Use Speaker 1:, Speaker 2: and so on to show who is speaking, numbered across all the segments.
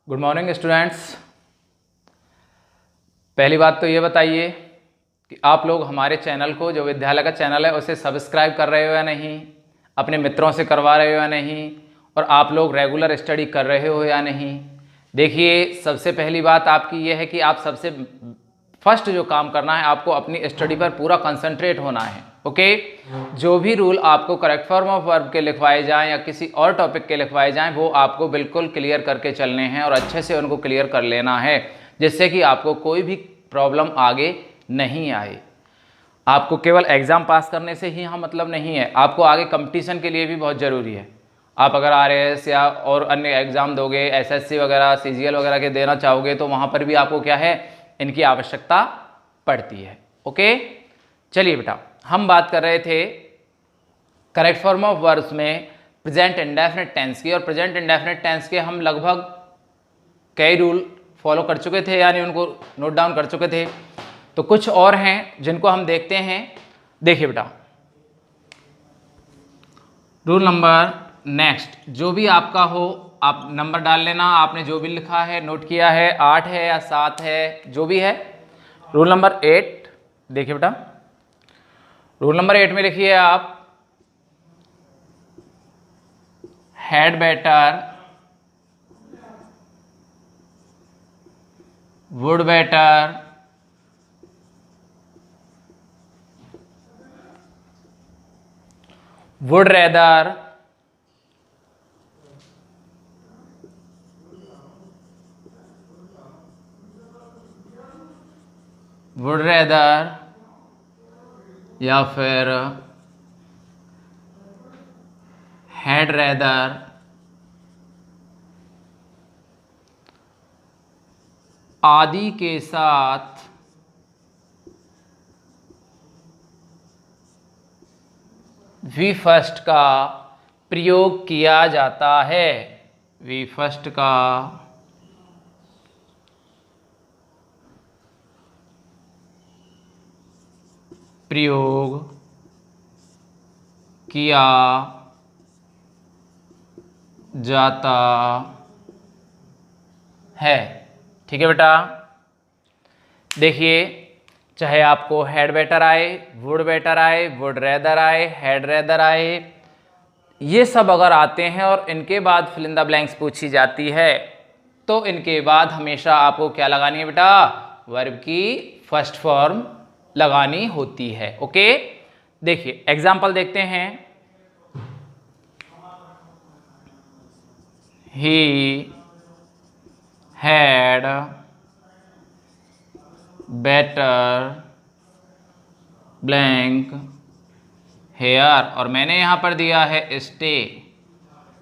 Speaker 1: Good morning students. पहली बात तो ये बताइए कि आप लोग हमारे चैनल को, जो विद्यालय का चैनल है, उसे सब्सक्राइब कर रहे हो या नहीं, अपने मित्रों से करवा रहे हो या नहीं, और आप लोग रेगुलर स्टडी कर रहे हो या नहीं। देखिए, सबसे पहली बात आपकी ये है कि आप सबसे फर्स्ट जो काम करना है, आपको अपनी स्टडी पर पूरा कंसंट्रेट होना है। ओके, जो भी रूल आपको करेक्ट फॉर्म ऑफ वर्ब के लिखवाए जाएं या किसी और टॉपिक के लिखवाए जाएं, वो आपको बिल्कुल क्लियर करके चलने हैं और अच्छे से उनको क्लियर कर लेना है, जिससे कि आपको कोई भी प्रॉब्लम आगे नहीं आए। आपको केवल एग्ज़ाम पास करने से ही यहाँ मतलब नहीं है, आपको आगे कंपटीशन के लिए भी बहुत ज़रूरी है। आप अगर RAS या और अन्य एग्ज़ाम दोगे, SSC वगैरह, CGL वगैरह के देना चाहोगे, तो वहाँ पर भी आपको क्या है, इनकी आवश्यकता पड़ती है। ओके, चलिए बेटा, हम बात कर रहे थे करेक्ट फॉर्म ऑफ वर्ब्स में प्रेजेंट इंडेफिनिट टेंस की, और प्रेजेंट इंडेफिनिट टेंस के हम लगभग कई रूल फॉलो कर चुके थे, यानी उनको नोट डाउन कर चुके थे। तो कुछ और हैं जिनको हम देखते हैं। देखिए बेटा, रूल नंबर नेक्स्ट, जो भी आपका हो आप नंबर डाल लेना। आपने जो भी लिखा है, नोट किया है, 8 है या 7 है, जो भी है। रूल नंबर 8, देखिए बेटा, रूल नंबर 8 में लिखिए आप, had better, would better, would rather, would rather, या फिर हैड रेदर, आदि के साथ वी फर्स्ट का प्रयोग किया जाता है। वी फर्स्ट का प्रयोग किया जाता है। ठीक है बेटा, देखिए, चाहे आपको हैड बेटर आए, वुड बेटर आए, वुड रेदर आए, हैड रेदर आए, ये सब अगर आते हैं और इनके बाद फिल इन द ब्लैंक्स पूछी जाती है, तो इनके बाद हमेशा आपको क्या लगानी है बेटा, वर्ब की फर्स्ट फॉर्म लगानी होती है। ओके, देखिए एग्जाम्पल देखते हैं। He had better blank here, और मैंने यहाँ पर दिया है स्टे।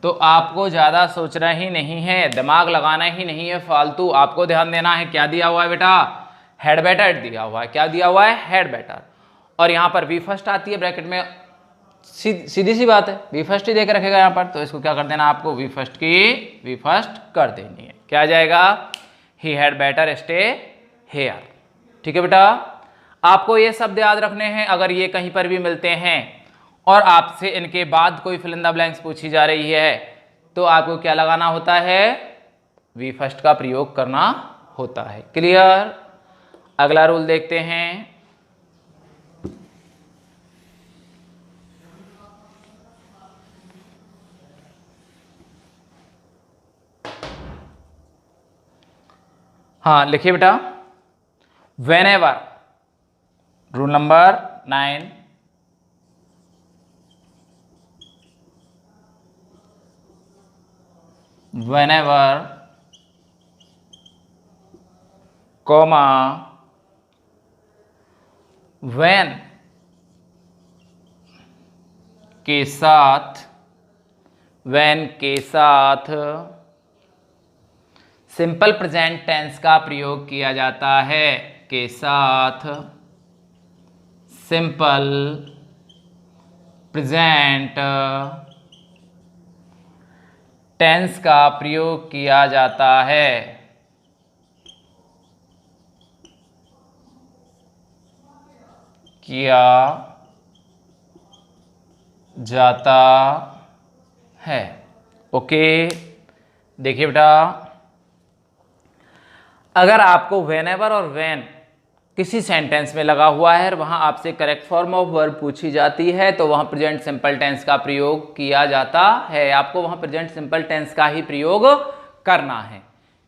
Speaker 1: तो आपको ज़्यादा सोचना ही नहीं है, दिमाग लगाना ही नहीं है फालतू। आपको ध्यान देना है, क्या दिया हुआ है बेटा, हेड बेटर दिया हुआ है। क्या दिया हुआ है, हेड बेटर, और यहाँ पर वी फर्स्ट आती है ब्रैकेट में। सीधी सी बात है, वी फर्स्ट ही देकर रखेगा यहाँ पर, तो इसको क्या कर देना, आपको वी फर्स्ट कर देनी है। क्या आ जाएगा, ही हैड बेटर स्टे हेयर। ठीक है बेटा, आपको ये शब्द याद रखने हैं। अगर ये कहीं पर भी मिलते हैं और आपसे इनके बाद कोई फिल इन द ब्लैंक्स पूछी जा रही है, तो आपको क्या लगाना होता है, वी फर्स्ट का प्रयोग करना होता है। क्लियर। अगला रूल देखते हैं। हाँ, लिखिए बेटा, whenever, rule number 9, whenever, comma, when के साथ, when के साथ सिंपल प्रेजेंट टेंस का प्रयोग किया जाता है। के साथ सिंपल प्रेजेंट टेंस का प्रयोग किया जाता है। किया जाता है। ओके, देखिए बेटा, अगर आपको व्हेनेवर और व्हेन किसी सेंटेंस में लगा हुआ है और वहां आपसे करेक्ट फॉर्म ऑफ वर्ब पूछी जाती है तो वहां प्रेजेंट सिंपल टेंस का प्रयोग किया जाता है। आपको वहां प्रेजेंट सिंपल टेंस का ही प्रयोग करना है।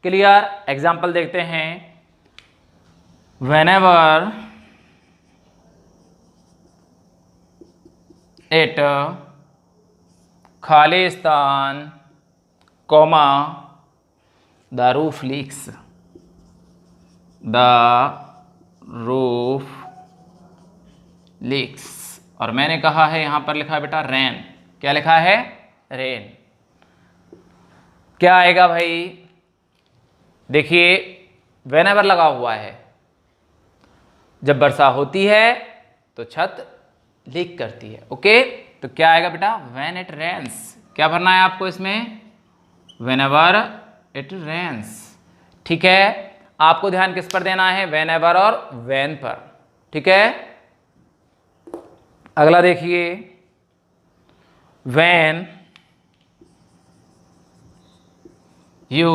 Speaker 1: क्लियर? एग्जाम्पल देखते हैं। Whenever it Khalistan comma the roof leaks, the roof leaks, और मैंने कहा है यहां पर लिखा है बेटा रेन। क्या लिखा है? रेन। क्या आएगा भाई? देखिए, व्हेनेवर लगा हुआ है, जब वर्षा होती है तो छत लीक करती है। ओके, तो क्या आएगा बेटा? When it rains. क्या भरना है आपको इसमें? Whenever it rains. ठीक है, आपको ध्यान किस पर देना है? व्हेनेवर और व्हेन पर। ठीक है, अगला देखिए। When you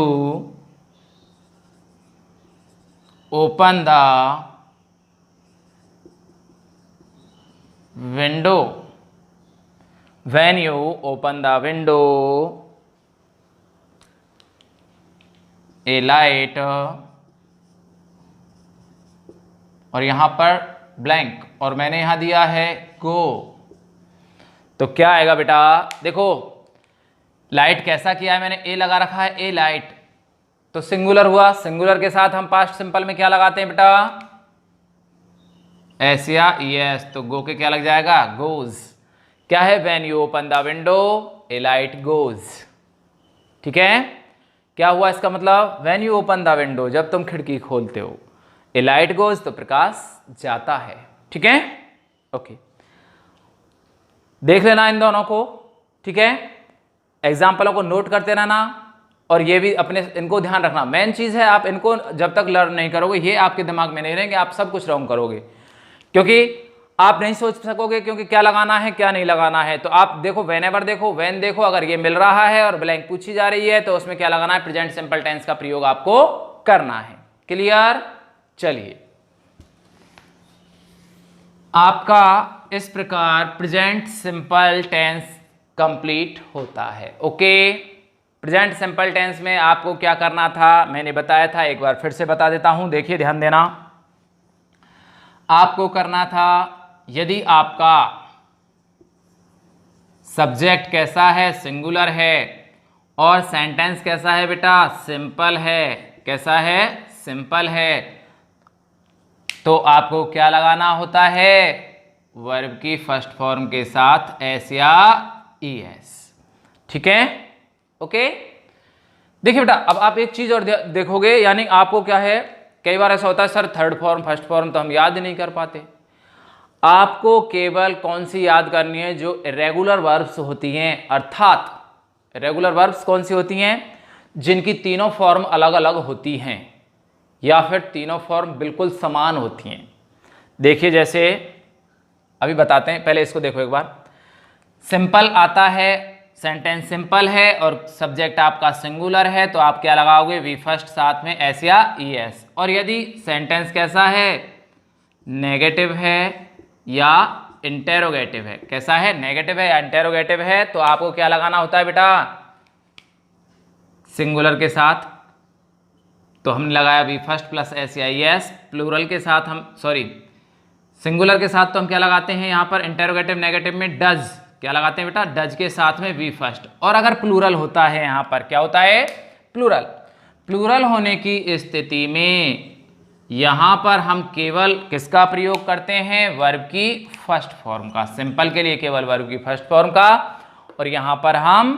Speaker 1: open the window, when you open the window A light, और यहां पर ब्लैंक, और मैंने यहां दिया है गो। तो क्या आएगा बेटा? देखो, लाइट कैसा किया है मैंने? ए लगा रखा है, ए लाइट, तो सिंगुलर हुआ। सिंगुलर के साथ हम पास्ट सिंपल में क्या लगाते हैं बेटा? एस या ईएस, तो गो के क्या लग जाएगा? गोज। क्या है? When you open the window A light goes. ठीक है, क्या हुआ इसका मतलब? When you open the window, जब तुम खिड़की खोलते हो, ए लाइट गोज, तो प्रकाश जाता है। ठीक है, ओके, देख लेना इन दोनों को। ठीक है, एग्जाम्पलों को नोट करते रहना, और ये भी अपने इनको ध्यान रखना। मेन चीज है, आप इनको जब तक लर्न नहीं करोगे, ये आपके दिमाग में नहीं रहेंगे, आप सब कुछ रॉन्ग करोगे, क्योंकि आप नहीं सोच सकोगे क्योंकि क्या लगाना है क्या नहीं लगाना है। तो आप देखो, व्हेनेवर देखो, व्हेन देखो, अगर ये मिल रहा है और ब्लैंक पूछी जा रही है तो उसमें क्या लगाना है? प्रेजेंट सिंपल टेंस का प्रयोग आपको करना है। क्लियर? चलिए, आपका इस प्रकार प्रेजेंट सिंपल टेंस कंप्लीट होता है। ओके, प्रेजेंट सिंपल टेंस में आपको क्या करना था मैंने बताया था, एक बार फिर से बता देता हूं। देखिए, ध्यान देना। आपको करना था, यदि आपका सब्जेक्ट कैसा है? सिंगुलर है, और सेंटेंस कैसा है बेटा? सिंपल है। कैसा है? सिंपल है। तो आपको क्या लगाना होता है? वर्ब की फर्स्ट फॉर्म के साथ एस या ईएस। ठीक है, ओके। देखिए बेटा, अब आप एक चीज और देखोगे, यानी आपको क्या है, कई बार ऐसा होता है sir third form first form तो हम याद नहीं कर पाते। आपको केवल कौन सी याद करनी है? जो रेगुलर वर्ब्स होती हैं, अर्थात रेगुलर वर्ब्स कौन सी होती हैं? जिनकी तीनों फॉर्म अलग अलग होती हैं या फिर तीनों फॉर्म बिल्कुल समान होती हैं। देखिए, जैसे अभी बताते हैं, पहले इसको देखो एक बार। सिंपल आता है, सेंटेंस सिंपल है और सब्जेक्ट आपका सिंगुलर है, तो आप क्या लगाओगे? वी फर्स्ट, साथ में एस या ईएस। और यदि सेंटेंस कैसा है? नेगेटिव है या इंटेरोगेटिव है। कैसा है? नेगेटिव है या इंटेरोगेटिव है, तो आपको क्या लगाना होता है बेटा? सिंगुलर के साथ तो हमने लगाया वी फर्स्ट प्लस एस या ईएस। प्लूरल के साथ हम, सॉरी, सिंगुलर के साथ तो हम क्या लगाते हैं यहाँ पर? इंटेरोगेटिव नेगेटिव में डज। क्या लगाते हैं बेटा? डज के साथ में वी फर्स्ट। और अगर प्लूरल होता है, यहाँ पर क्या होता है? प्लूरल। प्लूरल होने की स्थिति में यहाँ पर हम केवल किसका प्रयोग करते हैं? वर्ब की फर्स्ट फॉर्म का। सिंपल के लिए केवल वर्ब की फर्स्ट फॉर्म का, और यहाँ पर हम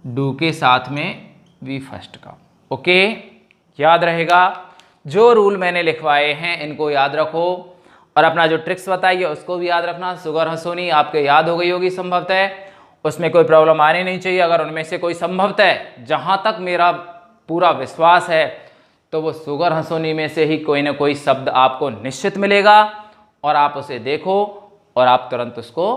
Speaker 1: डू के साथ में वी फर्स्ट का। ओके, याद रहेगा। जो रूल मैंने लिखवाए हैं इनको याद रखो, और अपना जो ट्रिक्स बताई है उसको भी याद रखना। सुगर हंसोनी आपके याद हो गई होगी संभवतः, उसमें कोई प्रॉब्लम आनी नहीं चाहिए। अगर उनमें से कोई संभवतः, जहाँ तक मेरा पूरा विश्वास है, तो वो सुगर हंसोनी में से ही कोई ना कोई शब्द आपको निश्चित मिलेगा, और आप उसे देखो और आप तुरंत उसको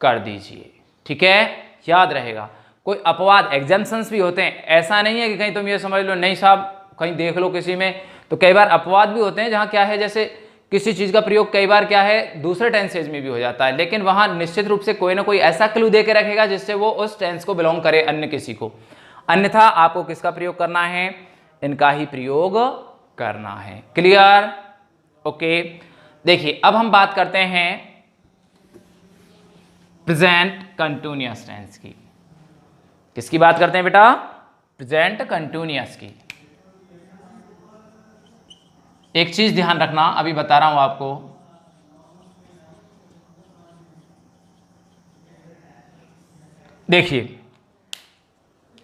Speaker 1: कर दीजिए। ठीक है, याद रहेगा। कोई अपवाद एग्जाम्पशंस भी होते हैं, ऐसा नहीं है कि कहीं तुम ये समझ लो नहीं साहब कहीं देख लो किसी में, तो कई बार अपवाद भी होते हैं जहां क्या है, जैसे किसी चीज का प्रयोग कई बार क्या है दूसरे टेंसेज में भी हो जाता है, लेकिन वहां निश्चित रूप से कोई ना कोई ऐसा क्लू दे के रखेगा जिससे वो उस टेंस को बिलोंग करे अन्य किसी को। अन्यथा आपको किसका प्रयोग करना है, इनका ही प्रयोग करना है। क्लियर? ओके, देखिए अब हम बात करते हैं प्रेजेंट कंटिन्यूअस टेंस की। किसकी बात करते हैं बेटा? प्रेजेंट कंटिन्यूअस की। एक चीज ध्यान रखना, अभी बता रहा हूं आपको, देखिए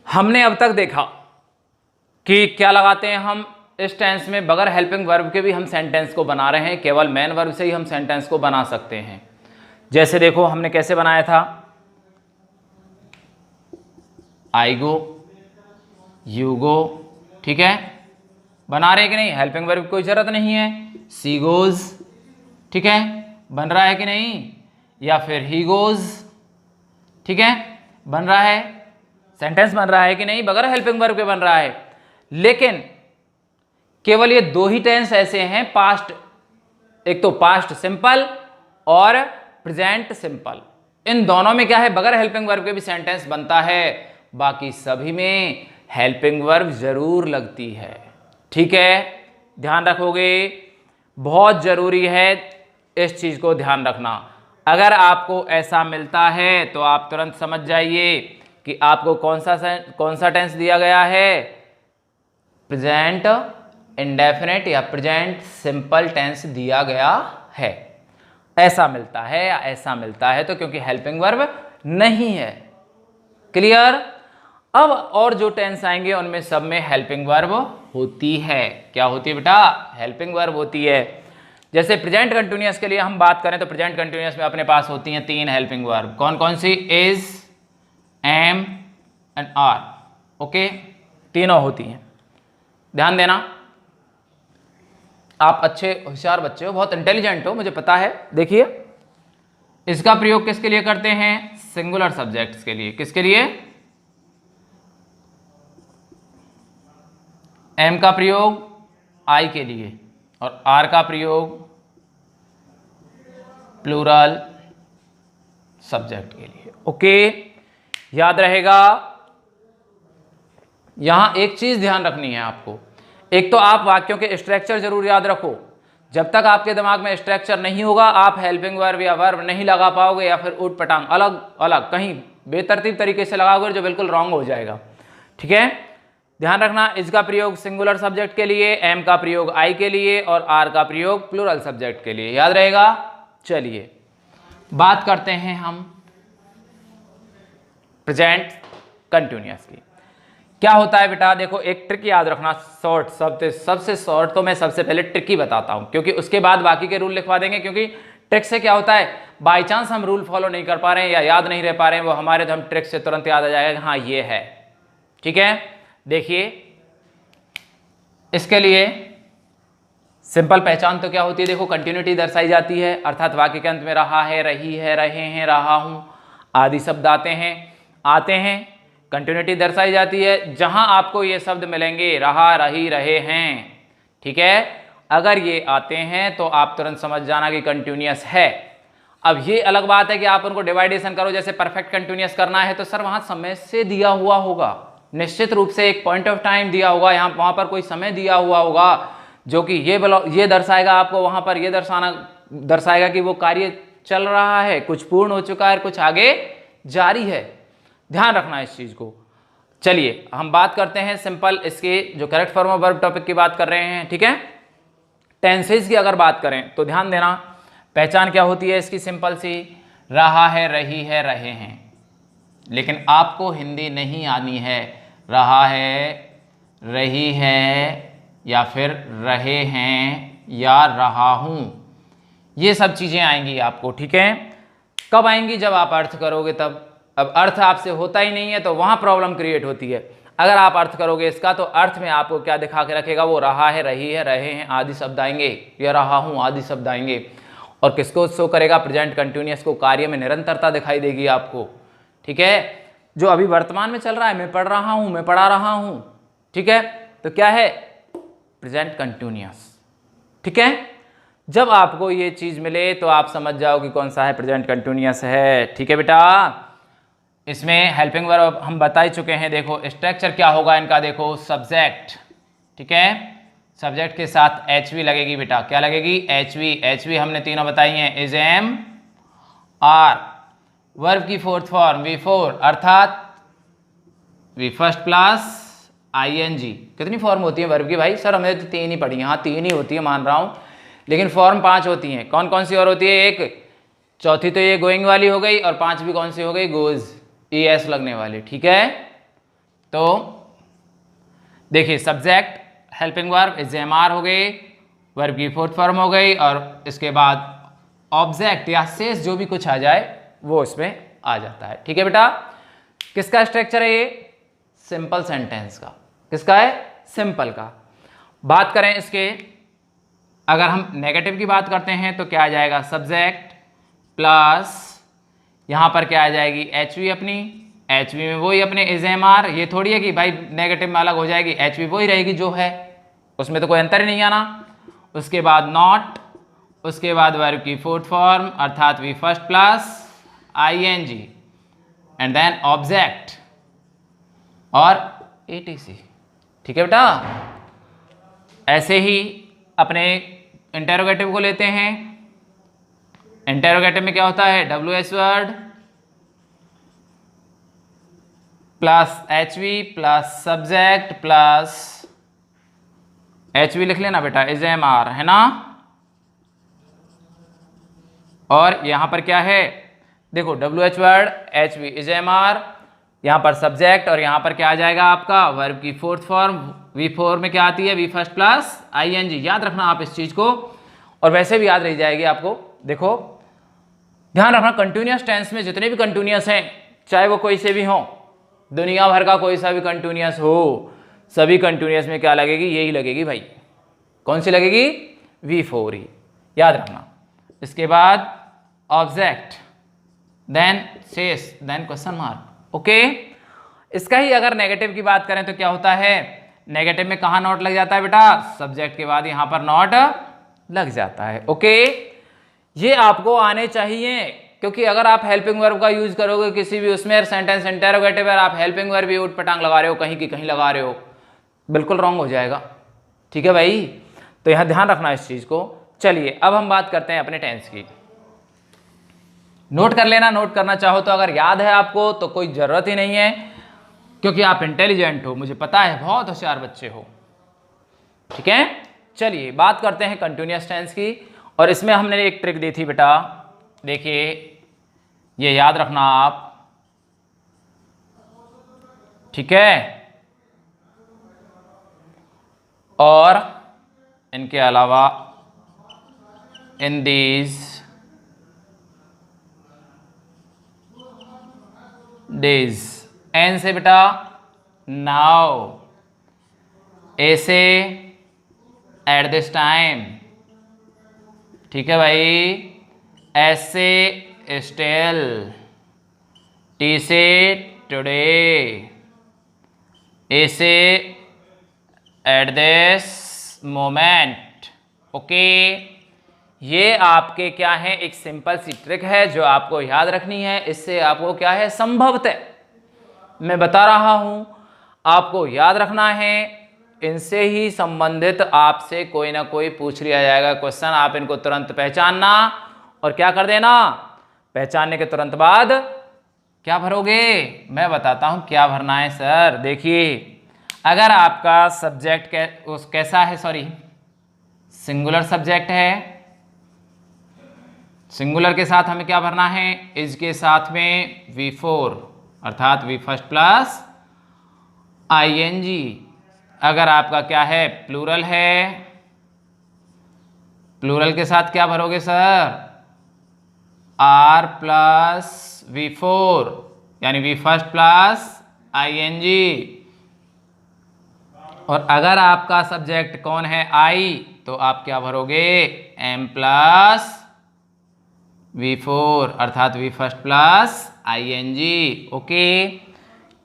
Speaker 1: हमने अब तक देखा कि क्या लगाते हैं हम इस टेंस में, बगैर हेल्पिंग वर्ब के भी हम सेंटेंस को बना रहे हैं, केवल मेन वर्ब से ही हम सेंटेंस को बना सकते हैं। जैसे देखो हमने कैसे बनाया था, आई गो, यू गो, ठीक है, बना रहे कि नहीं, हेल्पिंग वर्ब की कोई जरूरत नहीं है। सी गोज, ठीक है, बन रहा है कि नहीं, या फिर ही गोज, ठीक है, बन रहा है, सेंटेंस बन रहा है कि नहीं, बगैर हेल्पिंग वर्ब के बन रहा है। लेकिन केवल ये दो ही टेंस ऐसे हैं पास्ट, एक तो पास्ट सिंपल और प्रेजेंट सिंपल, इन दोनों में क्या है, बगैर हेल्पिंग वर्ब के भी सेंटेंस बनता है, बाकी सभी में हेल्पिंग वर्ब जरूर लगती है। ठीक है, ध्यान रखोगे, बहुत जरूरी है इस चीज को ध्यान रखना। अगर आपको ऐसा मिलता है तो आप तुरंत समझ जाइए कि आपको कौन सा टेंस दिया गया है, प्रेजेंट इंडेफिनिट या प्रेजेंट सिंपल टेंस दिया गया है। ऐसा मिलता है या ऐसा मिलता है तो क्योंकि हेल्पिंग वर्ब नहीं है। क्लियर? अब और जो टेंस आएंगे उनमें सब में हेल्पिंग वर्ब होती है। क्या होती है बेटा? हेल्पिंग वर्ब होती है। जैसे प्रेजेंट कंटिन्यूअस के लिए हम बात करें तो प्रेजेंट कंटिन्यूअस में अपने पास होती हैं 3 हेल्पिंग वर्ब। कौन कौन सी? Is, am and are. Okay, तीनों होती हैं। ध्यान देना, आप अच्छे होशियार बच्चे हो, बहुत इंटेलिजेंट हो, मुझे पता है। देखिए इसका प्रयोग किसके लिए करते हैं? सिंगुलर सब्जेक्ट्स के लिए। किसके लिए? एम का प्रयोग आई के लिए और आर का प्रयोग प्लूरल सब्जेक्ट के लिए। ओके, याद रहेगा। यहां एक चीज ध्यान रखनी है आपको, एक तो आप वाक्यों के स्ट्रक्चर जरूर याद रखो। जब तक आपके दिमाग में स्ट्रक्चर नहीं होगा आप हेल्पिंग वर्ब या वर्ब नहीं लगा पाओगे, या फिर ऊट पटांग अलग अलग कहीं बेतरतीब तरीके से लगाओगे जो बिल्कुल रॉन्ग हो जाएगा। ठीक है, ध्यान रखना, इसका प्रयोग सिंगुलर सब्जेक्ट के लिए, एम का प्रयोग आई के लिए और आर का प्रयोग प्लूरल सब्जेक्ट के लिए। याद रहेगा। चलिए बात करते हैं हम प्रेजेंट कंटिन्यूअस की। क्या होता है बेटा? देखो एक ट्रिक याद रखना, शॉर्ट, सबसे शॉर्ट तो मैं सबसे पहले ट्रिक ही बताता हूं, क्योंकि उसके बाद बाकी के रूल लिखवा देंगे। क्योंकि ट्रिक से क्या होता है, बाई चांस हम रूल फॉलो नहीं कर पा रहे हैं या याद नहीं रह पा रहे हैं, वो हमारे तो हम ट्रिक से तुरंत याद आ जाएगा हाँ ये है। ठीक है, देखिए इसके लिए सिंपल पहचान तो क्या होती है, देखो कंटिन्यूटी दर्शाई जाती है, अर्थात वाक्य के अंत में रहा है, रही है, रहे हैं, रहा हूं आदि शब्द आते हैं, कंटिन्यूटी दर्शाई जाती है। जहां आपको ये शब्द मिलेंगे, रहा, रही, रहे हैं, ठीक है, अगर ये आते हैं तो आप तुरंत समझ जाना कि कंटिन्यूअस है। अब ये अलग बात है कि आप उनको डिवाइडेशन करो, जैसे परफेक्ट कंटिन्यूअस करना है तो सर वहां समय से दिया हुआ होगा, निश्चित रूप से एक पॉइंट ऑफ टाइम दिया होगा, यहाँ वहां पर कोई समय दिया हुआ होगा जो कि ये दर्शाएगा आपको, वहां पर ये दर्शाएगा कि वो कार्य चल रहा है, कुछ पूर्ण हो चुका है, कुछ आगे जारी है। ध्यान रखना इस चीज को। चलिए हम बात करते हैं सिंपल, इसके जो correct form of verb topic की बात कर रहे हैं। ठीक है, टेंसेज की अगर बात करें तो ध्यान देना, पहचान क्या होती है इसकी, सिंपल सी, रहा है, रही है, रहे हैं। लेकिन आपको हिंदी नहीं आनी है, रहा है, रही है, या फिर रहे हैं, या रहा हूं, ये सब चीजें आएंगी आपको। ठीक है, कब आएंगी? जब आप अर्थ करोगे तब। अब अर्थ आपसे होता ही नहीं है तो वहां प्रॉब्लम क्रिएट होती है। अगर आप अर्थ करोगे इसका तो अर्थ में आपको क्या दिखा के रखेगा, वो रहा है, रही है, रहे हैं आदि शब्द आएंगे, या रहा हूं आदि शब्द आएंगे। और किसको शो करेगा, प्रेजेंट कंटिन्यूअस को, कार्य में निरंतरता दिखाई देगी आपको। ठीक है, जो अभी वर्तमान में चल रहा है, मैं पढ़ रहा हूं, मैं पढ़ा रहा हूं, ठीक है, तो क्या है, प्रेजेंट कंटिन्यूअस। ठीक है, जब आपको ये चीज मिले तो आप समझ जाओ कि कौन सा है, प्रेजेंट कंटिन्यूअस है। ठीक है बेटा, इसमें हेल्पिंग वर्ब हम बता ही चुके हैं। देखो स्ट्रक्चर क्या होगा इनका, देखो सब्जेक्ट, ठीक है, सब्जेक्ट के साथ एच वी लगेगी बेटा, क्या लगेगी, एच वी। एच वी हमने तीनों बताई हैं, इज एम आर। वर्ब की फोर्थ फॉर्म वी फोर, अर्थात V first plus I N G. कितनी फॉर्म होती है वर्ब की भाई, सर हमें तो 3 ही पढ़ी है। हाँ 3 ही होती है, मान रहा हूं, लेकिन फॉर्म 5 होती हैं। कौन कौन सी और होती है, एक चौथी तो ये गोइंग वाली हो गई, और 5वीं कौन सी हो गई, गोज, ई एस लगने वाली। ठीक है, तो देखिए subject, helping verb, is am are हो गई, वर्ब की फोर्थ फॉर्म हो गई, और इसके बाद ऑब्जेक्ट या शेष जो भी कुछ आ जाए वो इसमें आ जाता है। ठीक है बेटा, किसका स्ट्रक्चर है ये, सिंपल सेंटेंस का। किसका है, सिंपल का। बात करें इसके, अगर हम नेगेटिव की बात करते हैं तो क्या आ जाएगा, सब्जेक्ट प्लस यहां पर क्या आ जाएगी, एच वी अपनी, एच वी में वही अपने इज एम आर। ये थोड़ी है कि भाई नेगेटिव में अलग हो जाएगी, एच वी वही रहेगी जो है, उसमें तो कोई अंतर ही नहीं आना। उसके बाद नॉट, उसके बाद वर्ब की फोर्थ फॉर्म अर्थात V first plus I N ji, and then object और एटीसी। ठीक है बेटा, ऐसे ही अपने इंटेरोगेटिव को लेते हैं। इंटेरोगेटिव में क्या होता है, W S word plus H we plus subject plus H we लिख लेना बेटा, इज एम आर, है ना। और यहां पर क्या है, देखो W H word, H V, is am are, यहां पर सब्जेक्ट, और यहां पर क्या आ जाएगा आपका वर्ब की फोर्थ फॉर्म, वी फोर में क्या आती है, V first plus I N G. याद रखना आप इस चीज को, और वैसे भी याद रह जाएगी आपको। देखो ध्यान रखना, कंटिन्यूअस टेंस में जितने भी कंटिन्यूअस हैं, चाहे वो कोई से भी हो, दुनिया भर का कोई सा भी कंटिन्यूअस हो, सभी कंटिन्यूअस में क्या लगेगी, यही लगेगी भाई। कौन सी लगेगी, वी फोर ही, याद रखना। इसके बाद ऑब्जेक्ट, देन शेष, देन क्वेश्चन मार्क। ओके, इसका ही अगर नेगेटिव की बात करें तो क्या होता है, नेगेटिव में कहां नॉट लग जाता है बेटा, सब्जेक्ट के बाद यहां पर नॉट लग जाता है। ओके, ये आपको आने चाहिए, क्योंकि अगर आप हेल्पिंग वर्ब का यूज करोगे किसी भी उसमें, सेंटेंस इंटेरोगेटिव है, आप हेल्पिंग वर्ब भी उठ पटांग लगा रहे हो, कहीं की कहीं लगा रहे हो, बिल्कुल रॉन्ग हो जाएगा। ठीक है भाई, तो यहां ध्यान रखना इस चीज को। चलिए अब हम बात करते हैं अपने टेंस की। नोट कर लेना, नोट करना चाहो तो, अगर याद है आपको तो कोई जरूरत ही नहीं है, क्योंकि आप इंटेलिजेंट हो, मुझे पता है, बहुत होशियार बच्चे हो। ठीक है, चलिए बात करते हैं कंटिन्यूअस टेंस की, और इसमें हमने एक ट्रिक दी थी बेटा, देखिए ये याद रखना आप। ठीक है, और इनके अलावा इन दीज डेज, एन से बेटा नाउ, ए से एट दिस टाइम, ठीक है भाई, एस से स्टिल, टी से टुडे, ए से एट दिस मोमेंट। ओके, ये आपके क्या है, एक सिंपल सी ट्रिक है जो आपको याद रखनी है। इससे आपको क्या है, संभवतः मैं बता रहा हूं, आपको याद रखना है, इनसे ही संबंधित आपसे कोई ना कोई पूछ लिया जाएगा क्वेश्चन। आप इनको तुरंत पहचानना और क्या कर देना, पहचानने के तुरंत बाद क्या भरोगे, मैं बताता हूं क्या भरना है सर। देखिए अगर आपका सब्जेक्ट कैसा है, सॉरी सिंगुलर सब्जेक्ट है, सिंगुलर के साथ हमें क्या भरना है, इज के साथ में वी फोर अर्थात V first plus I N G. अगर आपका क्या है, प्लूरल है, प्लूरल के साथ क्या भरोगे sir, are plus V four, यानी V first plus I N G. और अगर आपका सब्जेक्ट कौन है, आई, तो आप क्या भरोगे, एम प्लस V4 अर्थात V first plus ING। Okay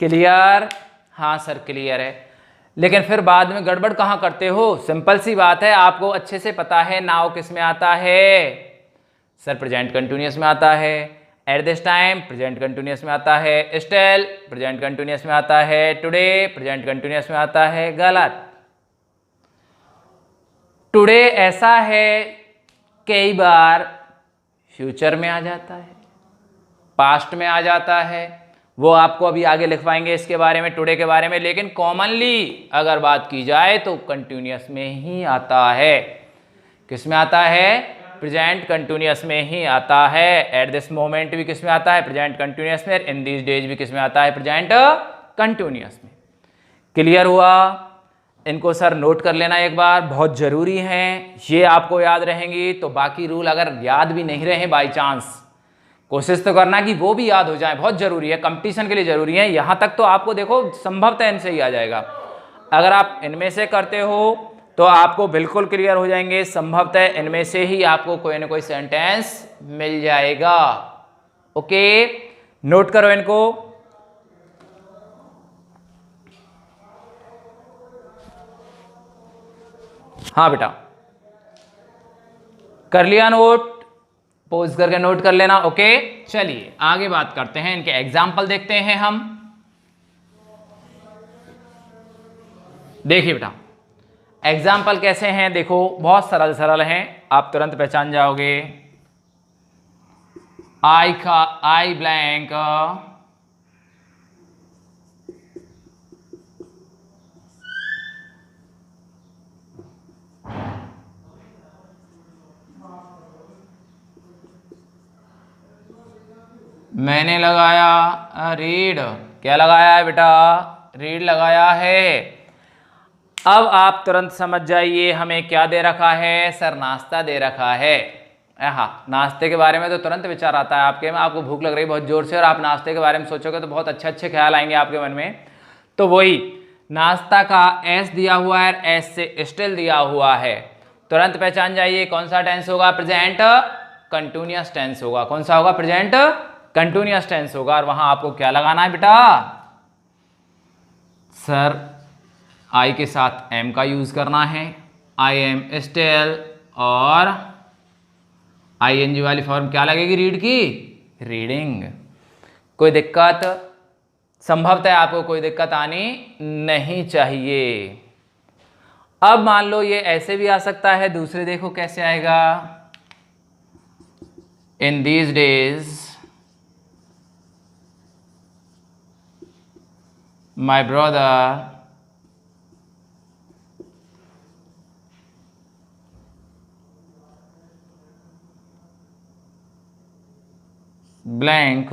Speaker 1: clear? हाँ सर क्लियर है। लेकिन फिर बाद में गड़बड़ कहाँ करते हो? सिंपल सी बात है, आपको अच्छे से पता है नाउ किस में आता है सर? प्रेजेंट कंटिन्यूअस में आता है। At this time present continuous में आता है। स्टिल प्रेजेंट कंटिन्यूअस में आता है। टुडे प्रेजेंट कंटिन्यूअस में आता है। गलत। टुडे ऐसा है कई बार फ्यूचर में आ जाता है, पास्ट में आ जाता है, वो आपको अभी आगे लिखवाएंगे इसके बारे में, टुडे के बारे में। लेकिन कॉमनली अगर बात की जाए तो कंटिन्यूअस में ही आता है। किस में आता है? प्रेजेंट कंटिन्यूअस में ही आता है। एट दिस मोमेंट भी किस में आता है? प्रेजेंट कंटिन्यूअस में। इन दिस डेज भी किस में आता है? प्रेजेंट कंटिन्यूअस में। क्लियर हुआ? इनको सर नोट कर लेना एक बार, बहुत जरूरी हैं, ये आपको याद रहेंगी। तो बाकी रूल अगर याद भी नहीं रहे बाई चांस, कोशिश तो करना कि वो भी याद हो जाए, बहुत जरूरी है, कंपटीशन के लिए जरूरी है। यहां तक तो आपको देखो संभवतः इनसे ही आ जाएगा। अगर आप इनमें से करते हो तो आपको बिल्कुल क्लियर हो जाएंगे, संभवतः इनमें से ही आपको कोई ना कोई सेंटेंस मिल जाएगा। ओके नोट करो इनको। हाँ बेटा कर लिया नोट? पोज करके नोट कर लेना। ओके चलिए आगे बात करते हैं, इनके एग्जाम्पल देखते हैं हम। देखिए बेटा एग्जाम्पल कैसे हैं, देखो बहुत सरल सरल हैं, आप तुरंत पहचान जाओगे। आई ब्लैंक मैंने लगाया रीड। क्या लगाया है बेटा? रीड लगाया है। अब आप तुरंत समझ जाइए हमें क्या दे रखा है सर? नाश्ता दे रखा है। हाँ नाश्ते के बारे में तो तुरंत विचार आता है आपके में, आपको भूख लग रही है बहुत जोर से और आप नाश्ते के बारे में सोचोगे तो बहुत अच्छे अच्छे ख्याल आएंगे आपके मन में। तो वही नाश्ता का एस दिया हुआ है, एस से स्टिल दिया हुआ है, तुरंत पहचान जाइए कौन सा टेंस होगा? प्रेजेंट कंटिन्यूअस टेंस होगा। कौन सा होगा? प्रेजेंट कंटिन्यूअस टेंस होगा। और वहां आपको क्या लगाना है बेटा? सर आई के साथ एम का यूज करना है, आई एम स्टिल, और ING वाली फॉर्म क्या लगेगी रीड की? रीडिंग। कोई दिक्कत? संभवतः आपको कोई दिक्कत आनी नहीं चाहिए। अब मान लो ये ऐसे भी आ सकता है, दूसरे देखो कैसे आएगा। In these days my brother blank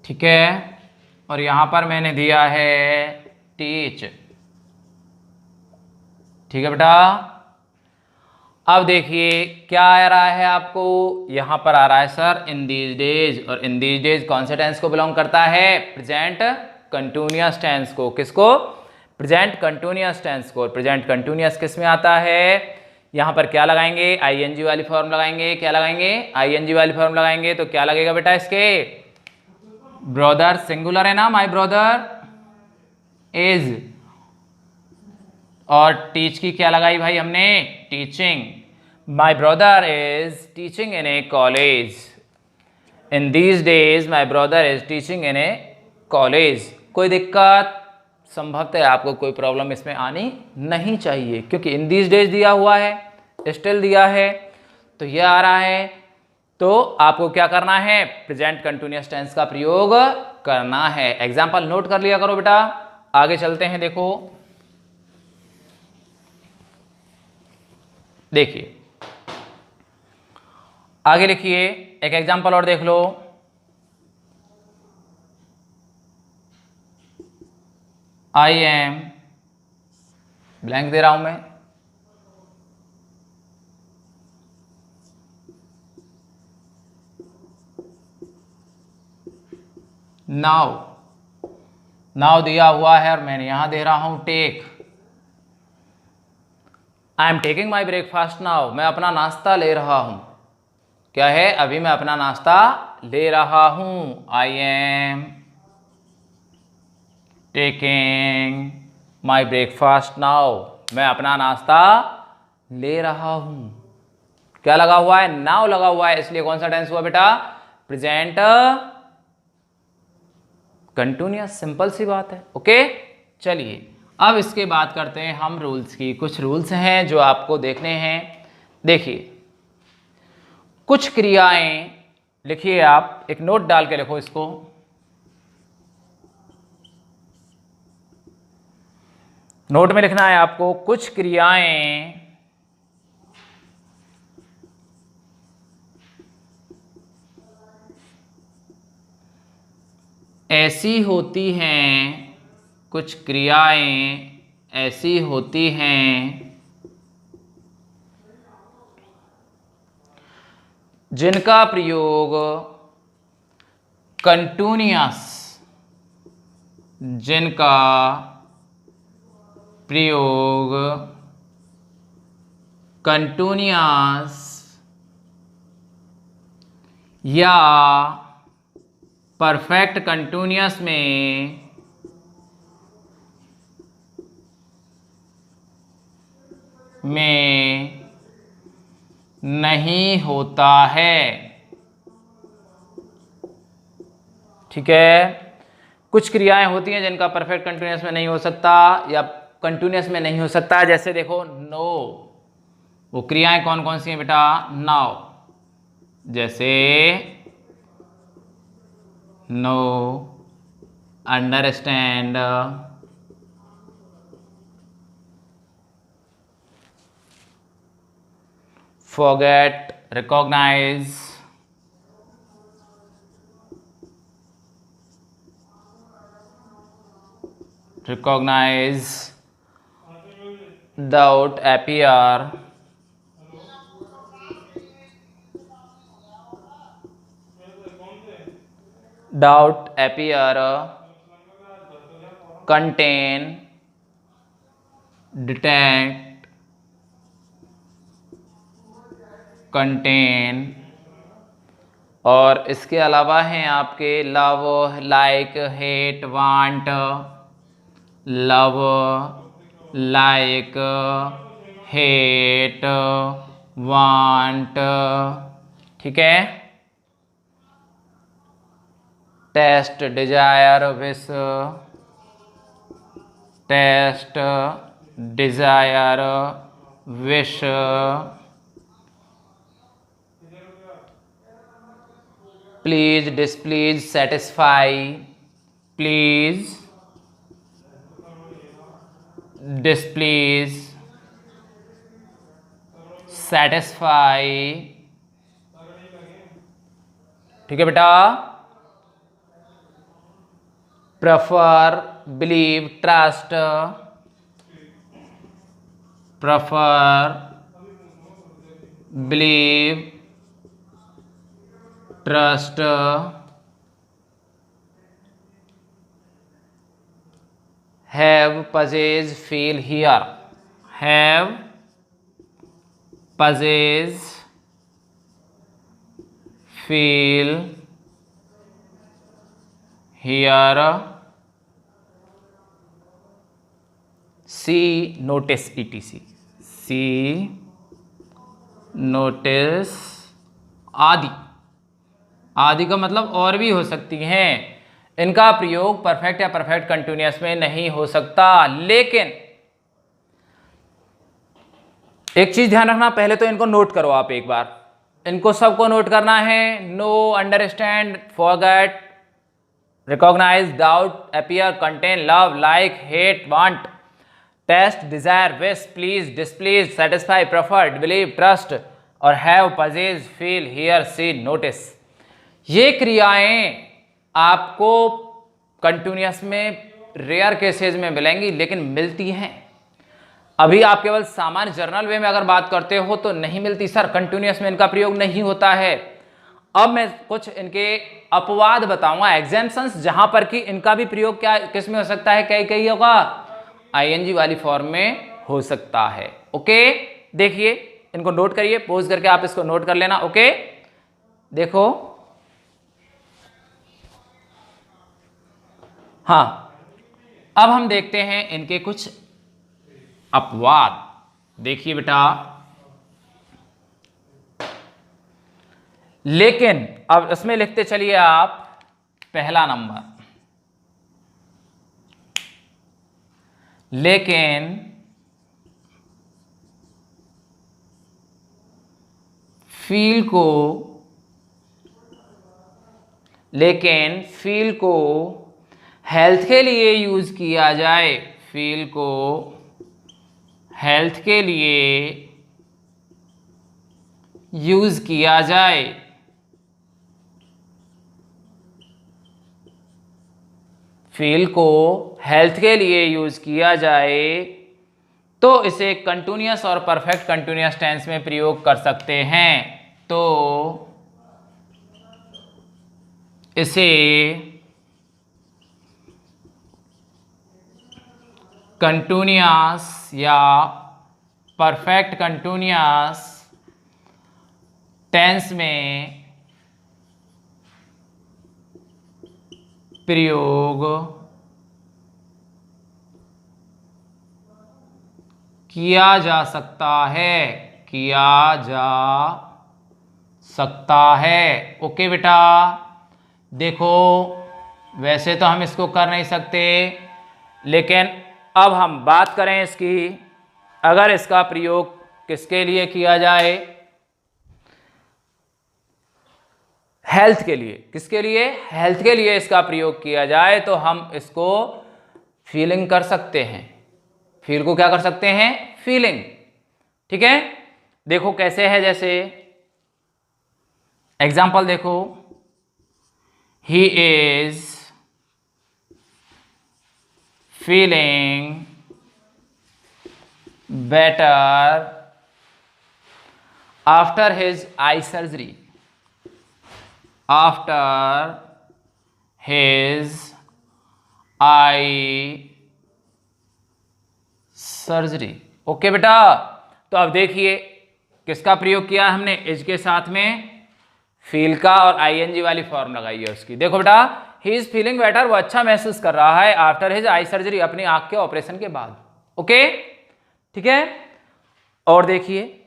Speaker 1: ठीक है, और यहां पर मैंने दिया है टीच। ठीक है बेटा। अब देखिए क्या आ रहा है आपको, यहां पर आ रहा है सर इन दीज डेज, और इन दीज डेज कौन से टेंस को बिलोंग करता है? प्रेजेंट कंटिन्यूअस टेंस को। किसको? प्रेजेंट कंटिन्यूअस टेंस को। प्रेजेंट कंटिन्यूअस किस में आता है? यहां पर क्या लगाएंगे? ING वाली फॉर्म लगाएंगे। क्या लगाएंगे? ING वाली फॉर्म लगाएंगे। तो क्या लगेगा बेटा इसके? ब्रदर सिंगुलर है ना, माई ब्रदर इज, और टीच की क्या लगाई भाई हमने? Teaching. My brother is teaching in A college. In these days my brother is teaching in A college. कोई दिक्कत? संभवतः आपको कोई प्रॉब्लम इसमें आनी नहीं चाहिए, क्योंकि इन दीज डेज दिया हुआ है, स्टिल दिया है, तो यह आ रहा है। तो आपको क्या करना है? प्रेजेंट कंटिन्यूअस टेंस का प्रयोग करना है। एग्जाम्पल नोट कर लिया करो बेटा। आगे चलते हैं, देखो देखिए आगे लिखिए, एक एग्जाम्पल और देख लो। आई एम ब्लैंक दे रहा हूं मैं, नाउ नाउ दिया हुआ है और मैंने यहां दे रहा हूं take. I am taking my breakfast now, मैं अपना नाश्ता ले रहा हूं। क्या है, अभी मैं अपना नाश्ता ले रहा हूं। आई am taking my breakfast now, मैं अपना नाश्ता ले रहा हूं। क्या लगा हुआ है, नाउ लगा हुआ है, इसलिए कौन सा टेंस हुआ बेटा, प्रेजेंट कंटिन्यूअस। सिंपल सी बात है। ओके, चलिए अब इसके बात करते हैं हम रूल्स की। कुछ रूल्स हैं जो आपको देखने हैं। देखिए, कुछ क्रियाएं लिखिए, आप एक नोट डाल के लिखो इसको। नोट में लिखना है आपको, कुछ क्रियाएं ऐसी होती हैं, कुछ क्रियाएं ऐसी होती हैं जिनका प्रयोग कंटिन्यूअस, जिनका प्रयोग कंटिन्यूअस या परफेक्ट कंटिन्यूअस में नहीं होता है। ठीक है, कुछ क्रियाएं होती हैं जिनका परफेक्ट कंटिन्यूअस में नहीं हो सकता या कंटिन्यूअस में नहीं हो सकता। जैसे देखो, नो, वो क्रियाएं कौन कौन सी हैं बेटा, नाउ। जैसे know, understand, forget, recognize, doubt, appear, contain, detect, contain. और इसके अलावा हैं आपके love, like, hate, want, love, like, hate, want. ठीक है, taste, desire, wish, taste, desire, wish, please, displease, satisfy, please, displease, satisfy. ठीक है बेटा, prefer, believe, trust, prefer, believe, trust, have, possess, feel, hear, have, possess, feel, hear, see, notice, etc, see, notice, आदि। आदि का मतलब और भी हो सकती हैं। इनका प्रयोग परफेक्ट या परफेक्ट कंटिन्यूअस में नहीं हो सकता। लेकिन एक चीज ध्यान रखना, पहले तो इनको नोट करो आप एक बार, इनको सबको नोट करना है। Know, understand, forget, recognise, doubt, appear, contain, love, like, hate, want, taste, desire, wish, please, displease, satisfy, preferred, believe, trust और have, possess, feel, hear, see, notice. ये क्रियाएं आपको कंटिन्यूअस में रेयर केसेस में मिलेंगी, लेकिन मिलती हैं। अभी आप केवल सामान्य जर्नल वे में अगर बात करते हो तो नहीं मिलती सर, कंटिन्यूअस में इनका प्रयोग नहीं होता है। अब मैं कुछ इनके अपवाद बताऊंगा, एग्जेम्पशंस, जहां पर कि इनका भी प्रयोग क्या किस में हो सकता है, कई कई होगा आईएनजी वाली फॉर्म में हो सकता है। ओके, देखिए इनको नोट करिए, पॉज करके आप इसको नोट कर लेना। ओके, देखो, हाँ, अब हम देखते हैं इनके कुछ अपवाद। देखिए बेटा, लेकिन अब इसमें लिखते चलिए आप पहला नंबर, लेकिन फील को हेल्थ के लिए यूज किया जाए, फील को हेल्थ के लिए यूज किया जाए, फील को हेल्थ के लिए यूज किया जाए तो इसे कंटिन्यूअस और परफेक्ट कंटिन्यूअस टेंस में प्रयोग कर सकते हैं। तो इसे कंटिन्यूअस या परफेक्ट कंटिन्यूअस टेंस में प्रयोग किया जा सकता है, किया जा सकता है। ओके बेटा, देखो वैसे तो हम इसको कर नहीं सकते, लेकिन अब हम बात करें इसकी, अगर इसका प्रयोग किसके लिए किया जाए, हेल्थ के लिए, किसके लिए, हेल्थ के लिए इसका प्रयोग किया जाए तो हम इसको फीलिंग कर सकते हैं, फील को क्या कर सकते हैं, फीलिंग। ठीक है, देखो कैसे है, जैसे एग्जाम्पल देखो, he is feeling better after his eye surgery, after his eye surgery. Okay बेटा, तो अब देखिए किसका प्रयोग किया हमने, इज के साथ में फील का और आईएनजी वाली फॉर्म लगाई है उसकी। देखो बेटा, ही इज फीलिंग बेटर, वो अच्छा महसूस कर रहा है, आफ्टर हिज आई सर्जरी, अपनी आंख के ऑपरेशन के बाद। ओके, ठीक है, और देखिए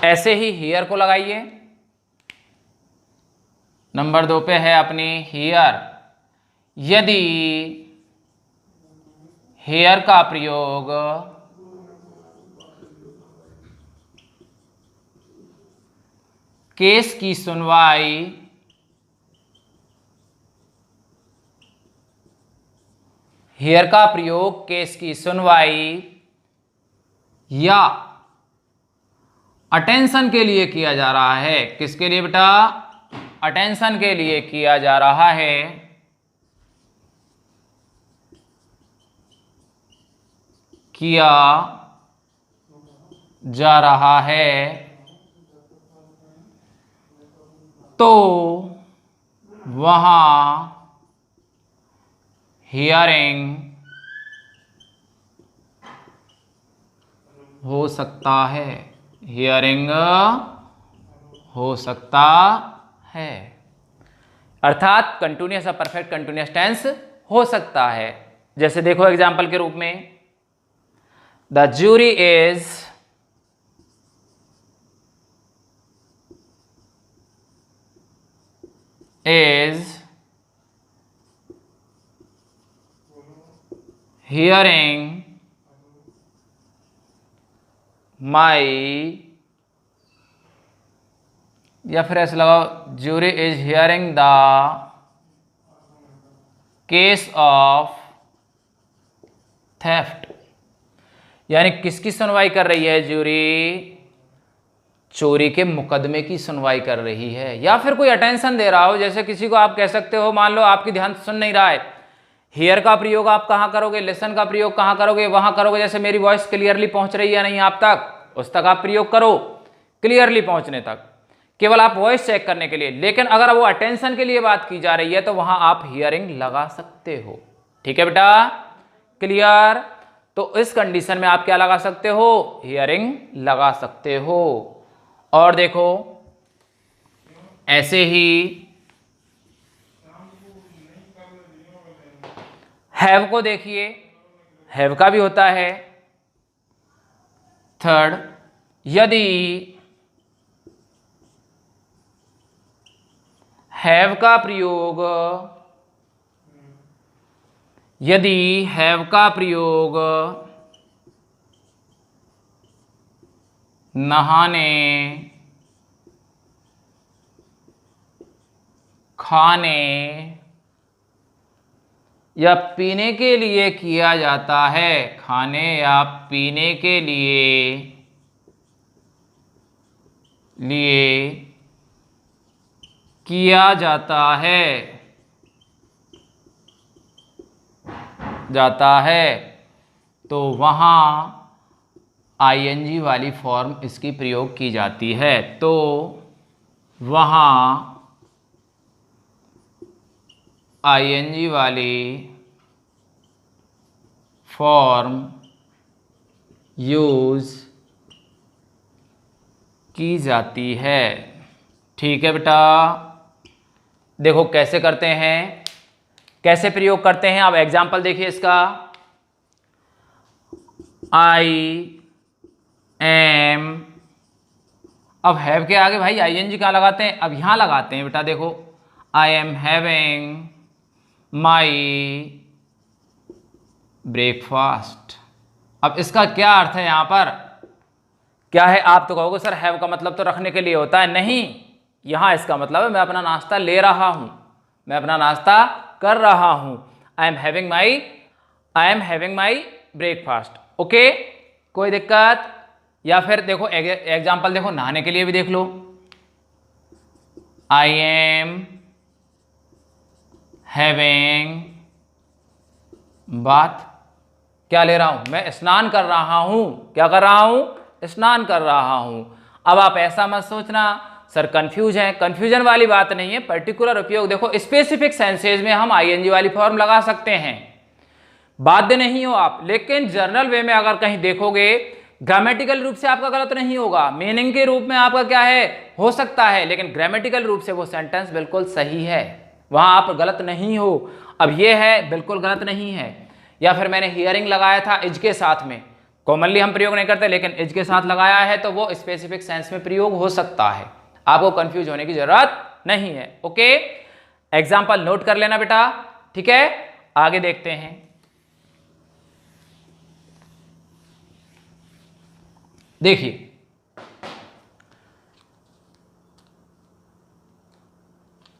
Speaker 1: ऐसे ही हियर को लगाइए। नंबर 2 पे है अपनी हियर, यदि हियर का प्रयोग केस की सुनवाई हियर का प्रयोग केस की सुनवाई या अटेंशन के लिए किया जा रहा है, किसके लिए बेटा, अटेंशन के लिए किया जा रहा है, किया जा रहा है, तो वहां हियरिंग हो सकता है, हियरिंग हो सकता है, अर्थात कंटिन्यूअस या परफेक्ट कंटिन्यूअस टेंस हो सकता है। जैसे देखो एग्जांपल के रूप में, द ज्यूरी इज हियरिंग माई, या फिर ऐसे लगाओ, jury is hearing the case of theft, यानी किसकी सुनवाई कर रही है ज्यूरी, चोरी के मुकदमे की सुनवाई कर रही है। या फिर कोई अटेंशन दे रहा हो, जैसे किसी को आप कह सकते हो, मान लो आपकी ध्यान सुन नहीं रहा है, हियर का प्रयोग आप कहाँ करोगे, लिसन का प्रयोग कहाँ करोगे, वहां करोगे जैसे मेरी वॉइस क्लियरली पहुंच रही है नहीं आप तक, उस तक आप प्रयोग करो, क्लियरली पहुंचने तक, केवल आप वॉइस चेक करने के लिए। लेकिन अगर वो अटेंशन के लिए बात की जा रही है तो वहां आप हियरिंग लगा सकते हो। ठीक है बेटा, क्लियर। तो इस कंडीशन में आप क्या लगा सकते हो, हियरिंग लगा सकते हो। और देखो ऐसे ही हैव को देखिए, हैव का भी होता है। थर्ड, यदि हैव का प्रयोग, यदि हैव का प्रयोग नहाने, खाने या पीने के लिए किया जाता है, खाने या पीने के लिए किया जाता है तो वहाँ आईएनजी वाली फॉर्म इसकी प्रयोग की जाती है। तो वहाँ आईएनजी वाली फॉर्म यूज की जाती है। ठीक है बेटा, देखो कैसे करते हैं, कैसे प्रयोग करते हैं। अब एग्जाम्पल देखिए इसका, आई एम, अब हैव के आगे भाई आईएनजी कहाँ लगाते हैं, अब यहां लगाते हैं बेटा। देखो I am having my breakfast. अब इसका क्या अर्थ है, यहां पर क्या है, आप तो कहोगे सर हैव का मतलब तो रखने के लिए होता है, नहीं, यहां इसका मतलब है मैं अपना नाश्ता ले रहा हूं, मैं अपना नाश्ता कर रहा हूं। I am having my breakfast. Okay, कोई दिक्कत। या फिर देखो एग्जाम्पल देखो, नहाने के लिए भी देख लो, आई एम हैविंग बाथ, क्या ले रहा हूं, मैं स्नान कर रहा हूं, क्या कर रहा हूं, स्नान कर रहा हूं। अब आप ऐसा मत सोचना सर कंफ्यूज है, कंफ्यूजन वाली बात नहीं है। पर्टिकुलर उपयोग देखो, स्पेसिफिक सेंसेज में हम आईएनजी वाली फॉर्म लगा सकते हैं, बाध्य नहीं हो आप। लेकिन जर्नल वे में अगर कहीं देखोगे, ग्रामेटिकल रूप से आपका गलत नहीं होगा, मीनिंग के रूप में आपका क्या है, हो सकता है, लेकिन ग्रामेटिकल रूप से वो सेंटेंस बिल्कुल सही है, वहां आप गलत नहीं हो। अब ये है बिल्कुल गलत नहीं है। या फिर मैंने हियरिंग लगाया था इज के साथ में, कॉमनली हम प्रयोग नहीं करते, लेकिन इज के साथ लगाया है तो वो स्पेसिफिक सेंस में प्रयोग हो सकता है, आपको कंफ्यूज होने की जरूरत नहीं है। ओके, एग्जाम्पल नोट कर लेना बेटा। ठीक है, आगे देखते हैं। देखिए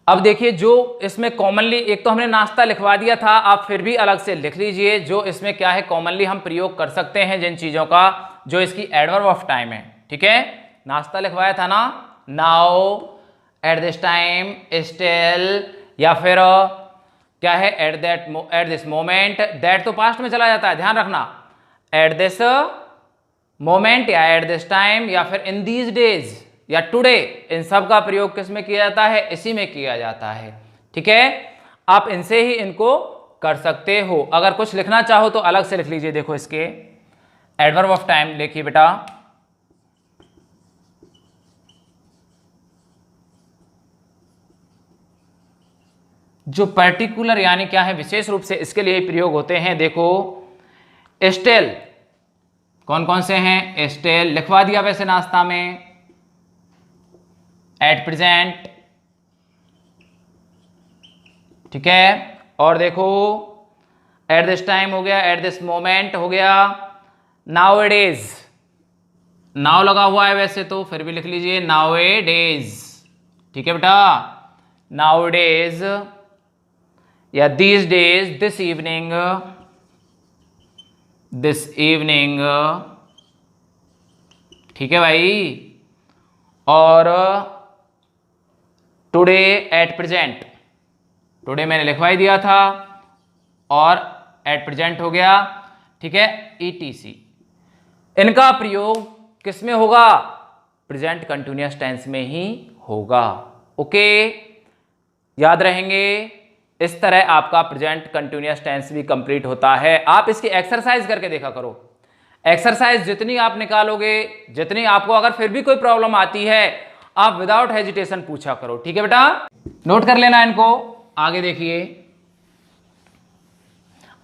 Speaker 1: अब देखिए, जो इसमें कॉमनली, एक तो हमने नाश्ता लिखवा दिया था, आप फिर भी अलग से लिख लीजिए जो इसमें क्या है कॉमनली हम प्रयोग कर सकते हैं जिन चीजों का, जो इसकी एडवर्ब ऑफ टाइम है। ठीक है, नाश्ता लिखवाया था ना, now, at this time, still, या फिर क्या है एट दिस मोमेंट, दैट तो पास्ट में चला जाता है, ध्यान रखना, एट दिस मोमेंट या एट दिस टाइम या फिर इन दीज डेज या टुडे, इन सब का प्रयोग किस में किया जाता है, इसी में किया जाता है। ठीक है, आप इनसे ही इनको कर सकते हो। अगर कुछ लिखना चाहो तो अलग से लिख लीजिए। देखो इसके एडवर्ब ऑफ टाइम लिखिए बेटा, जो पर्टिकुलर यानी क्या है विशेष रूप से इसके लिए प्रयोग होते हैं। देखो स्टिल, कौन कौन से हैं, स्टिल लिखवा दिया वैसे नाश्ता में, एट प्रेजेंट, ठीक है, और देखो एट दिस टाइम हो गया, एट दिस मोमेंट हो गया, नाउ ए डेज, नाउ लगा हुआ है वैसे तो फिर भी लिख लीजिए नाउ ए डेज। ठीक है बेटा, नाउ डेज या these days, this evening, this evening. ठीक है भाई, और टुडे एट प्रेजेंट, टुडे मैंने लिखवाई दिया था, और एट प्रेजेंट हो गया, ठीक है, ETC। इनका प्रयोग किस में होगा? प्रेजेंट कंटिन्यूअस टेंस में ही होगा। ओके, याद रहेंगे। इस तरह आपका प्रेजेंट कंटिन्यूअस टेंस भी कंप्लीट होता है। आप इसकी एक्सरसाइज करके देखा करो। एक्सरसाइज जितनी आप निकालोगे, जितनी आपको अगर फिर भी कोई प्रॉब्लम आती है, आप विदाउट हेजिटेशन पूछा करो। ठीक है बेटा, नोट कर लेना इनको। आगे देखिए,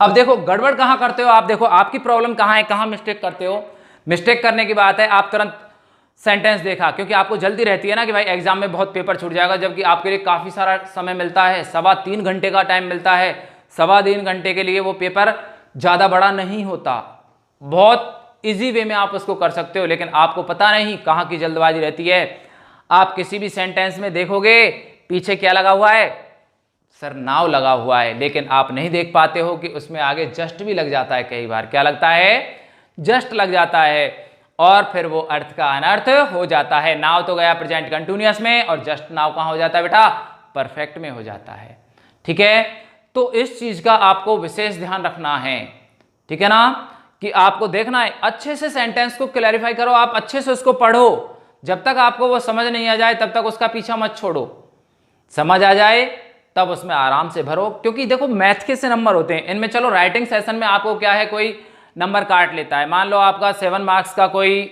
Speaker 1: अब देखो गड़बड़ कहां करते हो आप। देखो आपकी प्रॉब्लम कहां है, कहां मिस्टेक करते हो। मिस्टेक करने की बात है, आप तुरंत सेंटेंस देखा, क्योंकि आपको जल्दी रहती है ना कि भाई एग्जाम में बहुत पेपर छूट जाएगा, जबकि आपके लिए काफी सारा समय मिलता है, 3.25 घंटे का टाइम मिलता है। 3.25 घंटे के लिए वो पेपर ज्यादा बड़ा नहीं होता, बहुत इजी वे में आप उसको कर सकते हो। लेकिन आपको पता नहीं कहाँ की जल्दबाजी रहती है। आप किसी भी सेंटेंस में देखोगे पीछे क्या लगा हुआ है, सर नाव लगा हुआ है, लेकिन आप नहीं देख पाते हो कि उसमें आगे जस्ट भी लग जाता है। कई बार क्या लगता है, जस्ट लग जाता है, और फिर वो अर्थ का अनर्थ हो जाता है। नाव तो गया प्रेजेंट कंटिन्यूअस में, और जस्ट नाव कहां हो जाता है बेटा, परफेक्ट में हो जाता है। ठीक है, तो इस चीज का आपको विशेष ध्यान रखना है। ठीक है ना, कि आपको देखना है, अच्छे से सेंटेंस को क्लैरिफाई करो, आप अच्छे से उसको पढ़ो। जब तक आपको वो समझ नहीं आ जाए तब तक उसका पीछा मत छोड़ो। समझ आ जाए तब उसमें आराम से भरो, क्योंकि देखो मैथ के से नंबर होते हैं इनमें। चलो राइटिंग सेशन में आपको क्या है, कोई नंबर काट लेता है। मान लो आपका 7 मार्क्स का कोई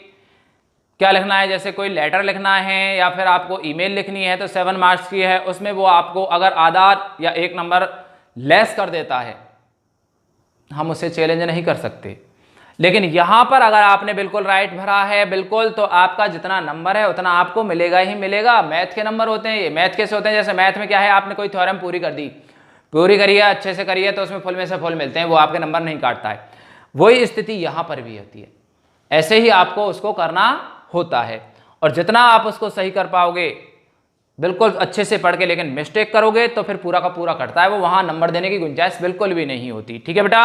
Speaker 1: क्या लिखना है, जैसे कोई लेटर लिखना है या फिर आपको ईमेल लिखनी है, तो 7 मार्क्स की है, उसमें वो आपको अगर आधा या 1 नंबर लेस कर देता है, हम उसे चैलेंज नहीं कर सकते। लेकिन यहां पर अगर आपने बिल्कुल राइट भरा है बिल्कुल, तो आपका जितना नंबर है उतना आपको मिलेगा ही मिलेगा। मैथ के नंबर होते हैं ये। मैथ कैसे होते हैं, जैसे मैथ में क्या है, आपने कोई थ्योरम पूरी कर दी, पूरी करी है, अच्छे से करी है, तो उसमें फुल में से फुल मिलते हैं, वो आपके नंबर नहीं काटता है। वही स्थिति यहां पर भी होती है। ऐसे ही आपको उसको करना होता है, और जितना आप उसको सही कर पाओगे बिल्कुल अच्छे से पढ़ के, लेकिन मिस्टेक करोगे तो फिर पूरा का पूरा कटता है, वो वहां नंबर देने की गुंजाइश बिल्कुल भी नहीं होती। ठीक है बेटा,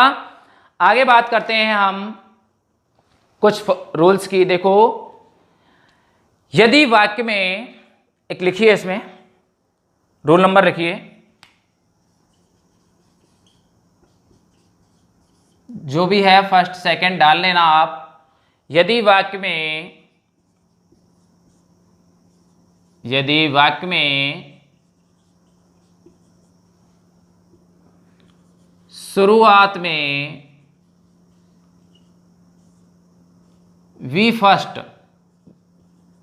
Speaker 1: आगे बात करते हैं हम कुछ रूल्स की। देखो, यदि वाक्य में एक लिखिए, इसमें रूल नंबर लिखिए, जो भी है फर्स्ट सेकंड डाल लेना आप। यदि वाक्य में शुरुआत में वी फर्स्ट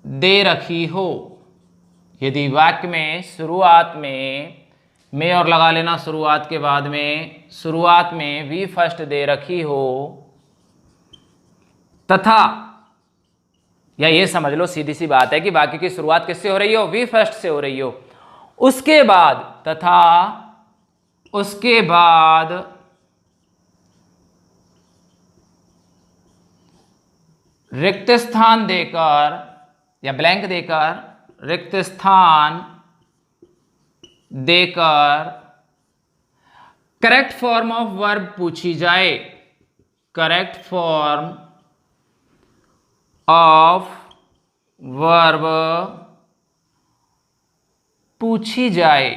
Speaker 1: दे रखी हो, यदि वाक्य में शुरुआत में और लगा लेना शुरुआत के बाद में, शुरुआत में वी फर्स्ट दे रखी हो, तथा, या ये समझ लो सीधी सी बात है कि वाक्य की शुरुआत किससे हो रही हो, वी फर्स्ट से हो रही हो, उसके बाद, तथा उसके बाद रिक्त स्थान देकर या ब्लैंक देकर, रिक्त स्थान देकर करेक्ट फॉर्म ऑफ वर्ब पूछी जाए, करेक्ट फॉर्म ऑफ वर्ब पूछी जाए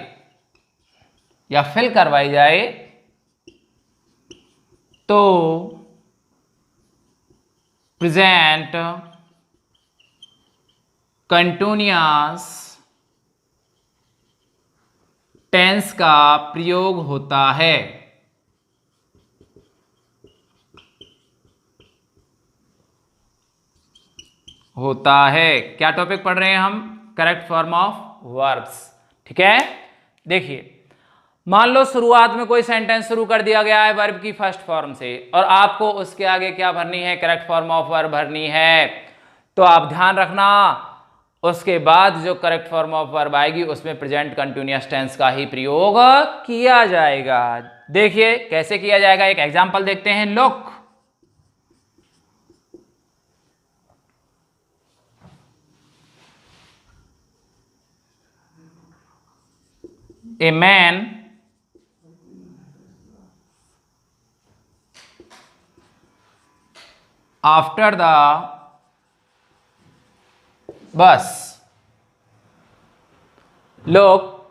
Speaker 1: या फिल करवाई जाए, तो प्रेजेंट कंटिन्यूअस टेंस का प्रयोग होता है। क्या टॉपिक पढ़ रहे हैं हम, करेक्ट फॉर्म ऑफ वर्ब्स। ठीक है, देखिए मान लो शुरुआत में कोई सेंटेंस शुरू कर दिया गया है वर्ब की फर्स्ट फॉर्म से, और आपको उसके आगे क्या भरनी है, करेक्ट फॉर्म ऑफ वर्ब भरनी है। तो आप ध्यान रखना, उसके बाद जो करेक्ट फॉर्म ऑफ वर्ब आएगी उसमें प्रेजेंट कंटिन्यूअस टेंस का ही प्रयोग किया जाएगा। देखिए कैसे किया जाएगा, एक एग्जांपल देखते हैं। Look, a man after the bus. Look,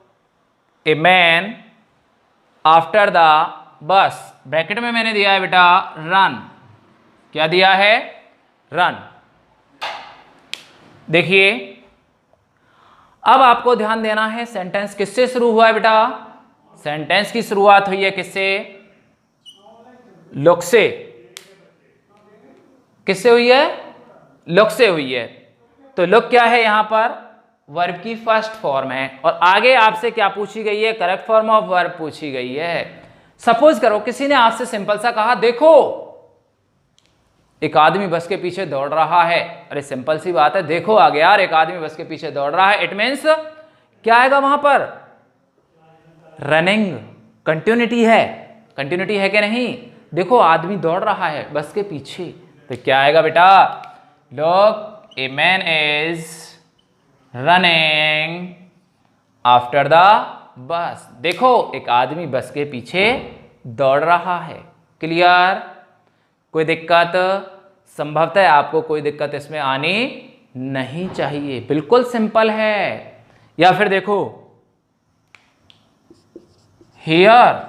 Speaker 1: a man after the बस। ब्रैकेट में मैंने दिया है बेटा रन। क्या दिया है? रन। देखिए अब आपको ध्यान देना है, सेंटेंस किससे शुरू हुआ है बेटा? सेंटेंस की शुरुआत हुई है किससे? लुक से। किससे हुई है? लुक से हुई है। तो लुक क्या है यहां पर? वर्ब की फर्स्ट फॉर्म है। और आगे आपसे क्या पूछी गई है? करेक्ट फॉर्म ऑफ वर्ब पूछी गई है। सपोज करो किसी ने आपसे सिंपल सा कहा, देखो एक आदमी बस के पीछे दौड़ रहा है। अरे सिंपल सी बात है, देखो आगे यार, एक आदमी बस के पीछे दौड़ रहा है। इट मीन्स क्या आएगा वहां पर? रनिंग। कंटिन्यूटी है। कंटिन्यूटी है कि नहीं? देखो आदमी दौड़ रहा है बस के पीछे, तो क्या आएगा बेटा? Look a man is running after the bus. देखो एक आदमी बस के पीछे दौड़ रहा है। क्लियर? कोई दिक्कत? संभवतः आपको कोई दिक्कत इसमें आनी नहीं चाहिए, बिल्कुल सिंपल है। या फिर देखो हियर,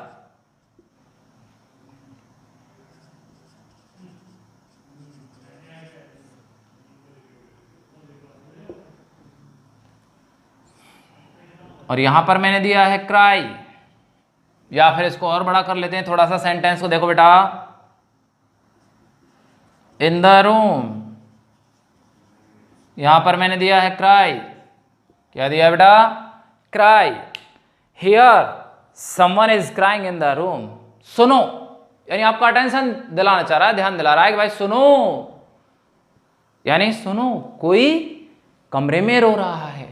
Speaker 1: और यहां पर मैंने दिया है क्राई। या फिर इसको और बड़ा कर लेते हैं थोड़ा सा सेंटेंस को। देखो बेटा इन द रूम, यहां पर मैंने दिया है क्राई। क्या दिया बेटा? Cry. Here someone is crying in the room. सुनो, यानी आपका अटेंशन दिलाना चाह रहा है, ध्यान दिला रहा है कि भाई सुनो, यानी सुनो कोई कमरे में रो रहा है।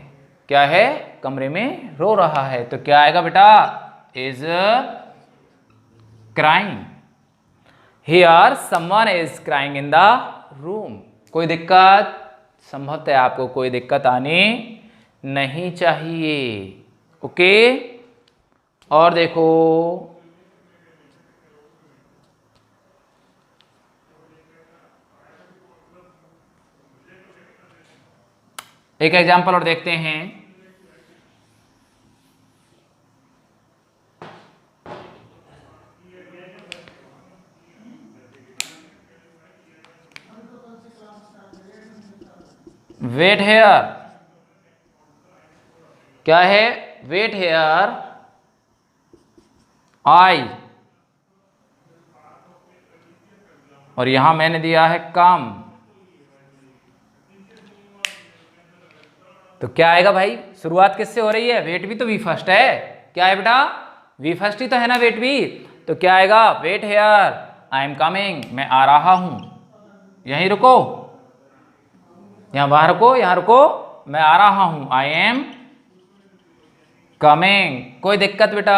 Speaker 1: क्या है? कमरे में रो रहा है। तो क्या आएगा बेटा? Is crying. Here someone is crying in the room. कोई दिक्कत? संभवतः आपको कोई दिक्कत आनी नहीं चाहिए। ओके? और देखो एक एग्जांपल और देखते हैं। Wait here. क्या है? वेट हेयर आई, और यहां मैंने दिया है कम। तो क्या आएगा भाई? शुरुआत किससे हो रही है? वेट भी तो वी फर्स्ट है। क्या है बेटा? वी फर्स्ट ही तो है ना वेट भी। तो क्या आएगा? Wait here I am coming, मैं आ रहा हूं। यहीं रुको, यहां वहां रुको, यहां रुको, मैं आ रहा हूं, आई एम कमिंग। कोई दिक्कत बेटा?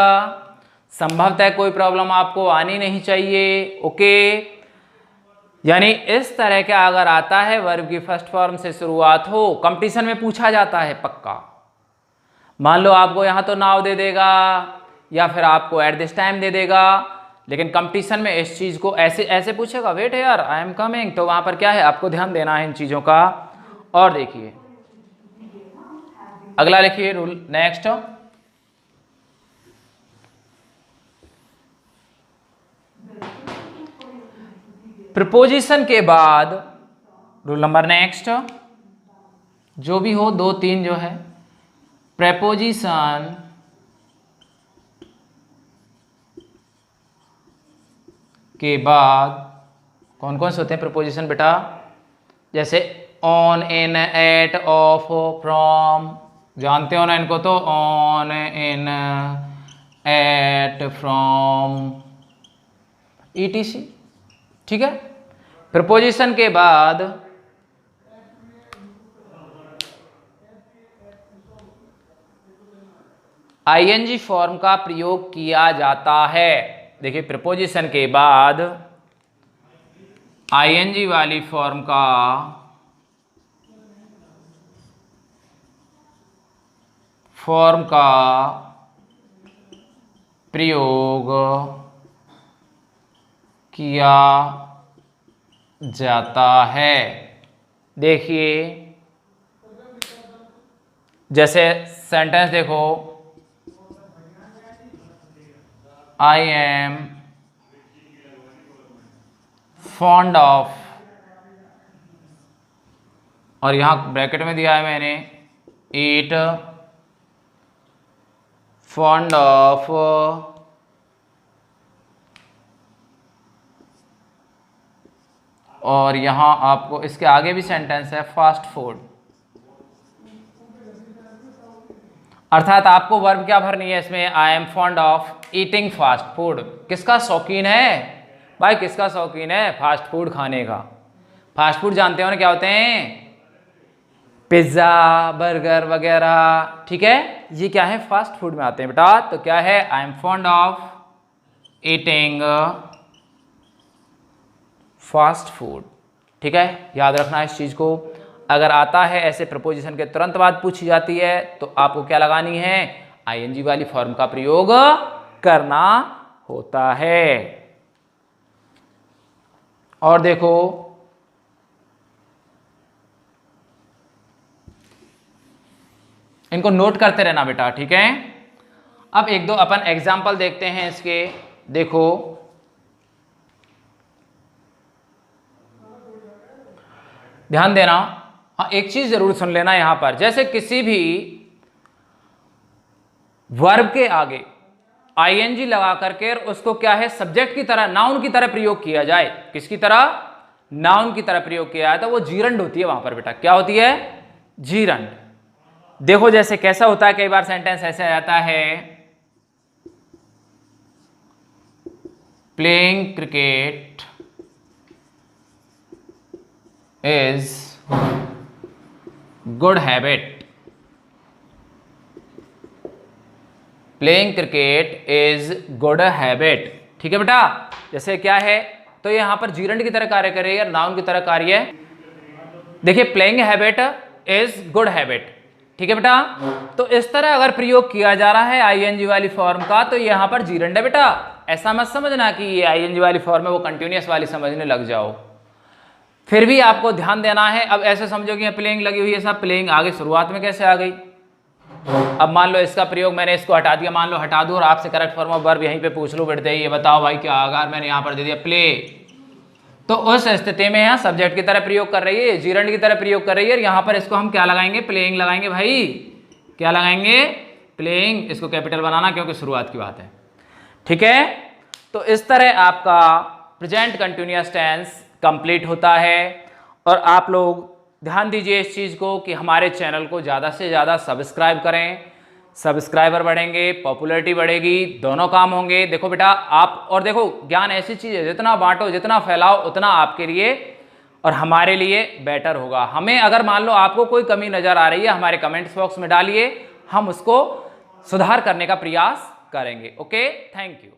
Speaker 1: संभवतः कोई प्रॉब्लम आपको आनी नहीं चाहिए। ओके? यानी इस तरह का अगर आता है वर्ब की फर्स्ट फॉर्म से शुरुआत हो, कंपटीशन में पूछा जाता है पक्का। मान लो आपको यहां तो नाउ दे देगा या फिर आपको एट दिस टाइम दे देगा, लेकिन कंपटीशन में इस चीज को ऐसे ऐसे पूछेगा, wait here I am coming. तो वहां पर क्या है? आपको ध्यान देना है इन चीजों का। और देखिए अगला लिखिए रूल नेक्स्ट। प्रपोजिशन के बाद रूल नंबर नेक्स्ट, जो भी हो 2 3 जो है, प्रपोजिशन के बाद कौन कौन से होते हैं प्रपोजिशन बेटा? जैसे on, in, at, of, from, जानते हो ना इनको? तो on, in, at, from, etc. ठीक है? प्रपोजिशन के बाद आईएनजी फॉर्म का प्रयोग किया जाता है। देखिए प्रपोजिशन के बाद आईएनजी वाली फॉर्म का प्रयोग किया जाता है। देखिए जैसे सेंटेंस देखो, आई एम फॉन्ड ऑफ, और यहां ब्रैकेट में दिया है मैंने ईट फॉन्ड ऑफ और यहां आपको इसके आगे भी सेंटेंस है फास्ट फूड। अर्थात आपको वर्ब क्या भरनी है इसमें, I am fond of eating fast food. किसका शौकीन है भाई, किसका शौकीन है फास्ट फूड खाने का। फास्ट फूड जानते हो ना क्या होते हैं, पिज्ज़ा बर्गर वगैरह, ठीक है, ये क्या है फास्ट फूड में आते हैं बेटा। तो क्या है, I am fond of eating fast food, ठीक है, याद रखना इस चीज को। अगर आता है ऐसे प्रपोजिशन के तुरंत बाद पूछी जाती है तो आपको क्या लगानी है, आईएनजी वाली फॉर्म का प्रयोग करना होता है। और देखो इनको नोट करते रहना बेटा, ठीक है। अब एक दो अपन एग्जाम्पल देखते हैं इसके। देखो ध्यान देना, हाँ एक चीज जरूर सुन लेना यहां पर, जैसे किसी भी वर्ब के आगे आईएनजी लगा करके उसको क्या है सब्जेक्ट की तरह, नाउन की तरह प्रयोग किया जाए, किसकी तरह, नाउन की तरह प्रयोग किया जाए, तो वो जीरंड होती है वहां पर बेटा। क्या होती है, जीरंड। देखो जैसे कैसा होता है, कई बार सेंटेंस ऐसे आ जाता है, playing cricket is good habit, playing cricket is good habit, ठीक है बेटा। जैसे क्या है, तो यहां पर जीरंड की तरह कार्य करे या नाउन की तरह कार्य। देखिए playing habit is good habit, ठीक है बेटा। तो इस तरह अगर प्रयोग किया जा रहा है आईएनजी वाली फॉर्म का, तो यहां पर जीरंड है बेटा। ऐसा मत समझना कि ये आईएनजी वाली फॉर्म है वो कंटिन्यूअस वाली समझने लग जाओ, फिर भी आपको ध्यान देना है। अब ऐसे समझो कि प्लेइंग लगी हुई है, सब प्लेइंग आगे शुरुआत में कैसे आ गई। अब मान लो इसका प्रयोग मैंने इसको हटा दिया, मान लो हटा दूं और आपसे करेक्ट फॉर्म ऑफ वर्ब यहीं पे पूछ लो बैठते ही, ये बताओ भाई क्या, अगर मैंने यहां पर दे दिया प्ले, तो उस स्थिति में यहां सब्जेक्ट की तरह प्रयोग कर रही है, जीरंड की तरह प्रयोग कर रही है, और यहां पर इसको हम क्या लगाएंगे, प्लेइंग लगाएंगे भाई। क्या लगाएंगे, प्लेइंग। इसको कैपिटल बनाना क्योंकि शुरुआत की बात है, ठीक है। तो इस तरह आपका प्रेजेंट कंटिन्यूअस टेंस कंप्लीट होता है। और आप लोग ध्यान दीजिए इस चीज को कि हमारे चैनल को ज्यादा से ज्यादा सब्सक्राइब करें, सब्सक्राइबर बढ़ेंगे, पॉपुलैरिटी बढ़ेगी, दोनों काम होंगे। देखो बेटा आप, और देखो ज्ञान ऐसी चीज है, जितना बांटो जितना फैलाओ उतना आपके लिए और हमारे लिए बेटर होगा। हमें अगर मान लो आपको कोई कमी नजर आ रही है, हमारे कमेंट्स बॉक्स में डालिए, हम उसको सुधार करने का प्रयास करेंगे। Okay, thank you.